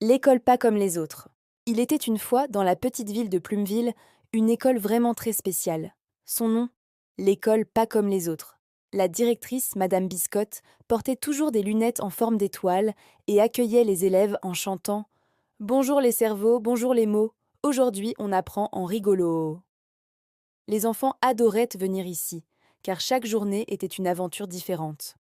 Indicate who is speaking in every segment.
Speaker 1: L'école pas comme les autres. Il était une fois, dans la petite ville de Plumeville, une école vraiment très spéciale. Son nom, l'école pas comme les autres. La directrice, Madame Biscotte, portait toujours des lunettes en forme d'étoile et accueillait les élèves en chantant « Bonjour les cerveaux, bonjour les mots, aujourd'hui on apprend en rigolo ». Les enfants adoraient venir ici, car chaque journée était une aventure différente.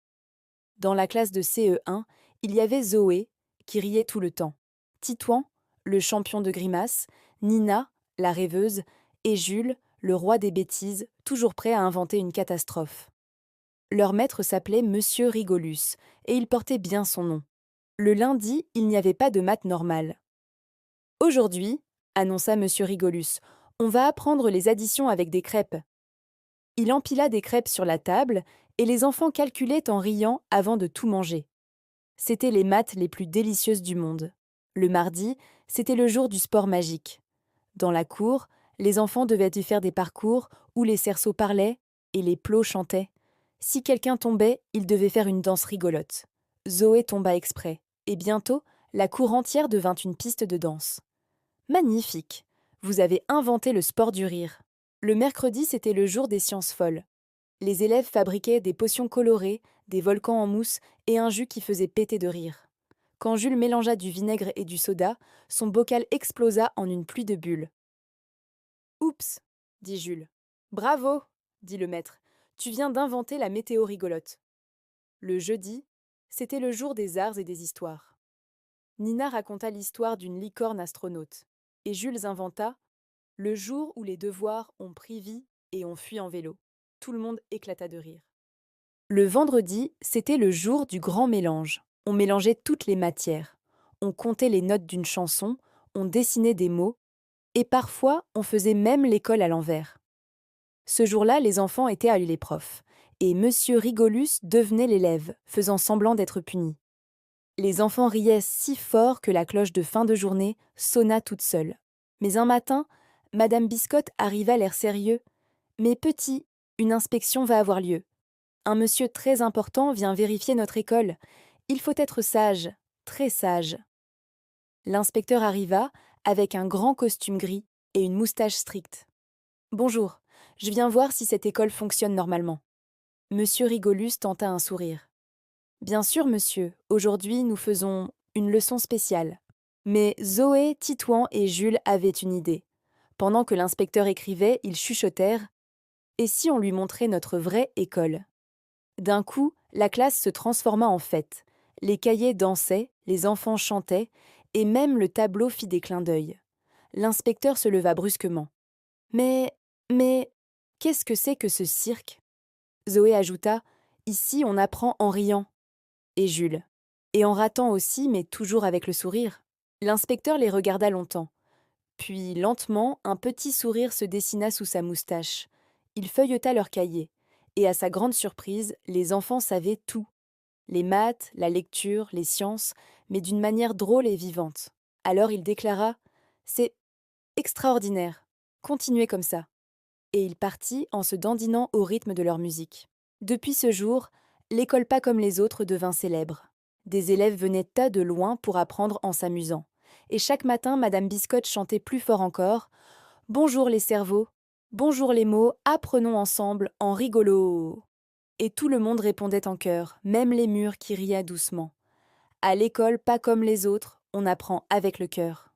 Speaker 1: Dans la classe de CE1, il y avait Zoé, qui riait tout le temps, Titouan, le champion de grimaces, Nina, la rêveuse, et Jules, le roi des bêtises, toujours prêt à inventer une catastrophe. Leur maître s'appelait Monsieur Rigolus, et il portait bien son nom. Le lundi, il n'y avait pas de maths normales. Aujourd'hui, annonça Monsieur Rigolus, on va apprendre les additions avec des crêpes. Il empila des crêpes sur la table, et les enfants calculaient en riant avant de tout manger. C'étaient les maths les plus délicieuses du monde. Le mardi, c'était le jour du sport magique. Dans la cour, les enfants devaient y faire des parcours où les cerceaux parlaient et les plots chantaient. Si quelqu'un tombait, il devait faire une danse rigolote. Zoé tomba exprès, et bientôt, la cour entière devint une piste de danse. Magnifique! Vous avez inventé le sport du rire. Le mercredi, c'était le jour des sciences folles. Les élèves fabriquaient des potions colorées, des volcans en mousse et un jus qui faisait péter de rire. Quand Jules mélangea du vinaigre et du soda, son bocal explosa en une pluie de bulles. Oups, dit Jules. Bravo, dit le maître. Tu viens d'inventer la météo rigolote. Le jeudi, c'était le jour des arts et des histoires. Nina raconta l'histoire d'une licorne astronaute, et Jules inventa le jour où les devoirs ont pris vie et ont fui en vélo. Tout le monde éclata de rire. Le vendredi, c'était le jour du grand mélange. On mélangeait toutes les matières. On comptait les notes d'une chanson, on dessinait des mots, et parfois on faisait même l'école à l'envers. Ce jour-là, les enfants étaient à les profs, et Monsieur Rigolus devenait l'élève, faisant semblant d'être puni. Les enfants riaient si fort que la cloche de fin de journée sonna toute seule. Mais un matin, Madame Biscotte arriva l'air sérieux. Mes petits, une inspection va avoir lieu. Un monsieur très important vient vérifier notre école. Il faut être sage, très sage. L'inspecteur arriva avec un grand costume gris et une moustache stricte. Bonjour, je viens voir si cette école fonctionne normalement. Monsieur Rigolus tenta un sourire. Bien sûr, monsieur, aujourd'hui nous faisons une leçon spéciale. Mais Zoé, Titouan et Jules avaient une idée. Pendant que l'inspecteur écrivait, ils chuchotèrent. Et si on lui montrait notre vraie école? D'un coup, la classe se transforma en fête. Les cahiers dansaient, les enfants chantaient, et même le tableau fit des clins d'œil. L'inspecteur se leva brusquement. Mais, qu'est-ce que c'est que ce cirque? Zoé ajouta, ici on apprend en riant. Et Jules. Et en ratant aussi, mais toujours avec le sourire. L'inspecteur les regarda longtemps. Puis, lentement, un petit sourire se dessina sous sa moustache. Il feuilleta leur cahier. Et à sa grande surprise, les enfants savaient tout. Les maths, la lecture, les sciences, mais d'une manière drôle et vivante. Alors il déclara « C'est extraordinaire. Continuez comme ça. » Et il partit en se dandinant au rythme de leur musique. Depuis ce jour, l'école pas comme les autres devint célèbre. Des élèves venaient tas de loin pour apprendre en s'amusant. Et chaque matin, Madame Biscotte chantait plus fort encore « Bonjour les cerveaux, bonjour les mots, apprenons ensemble en rigolo !» Et tout le monde répondait en chœur, même les murs qui riaient doucement. À l'école pas comme les autres, on apprend avec le cœur.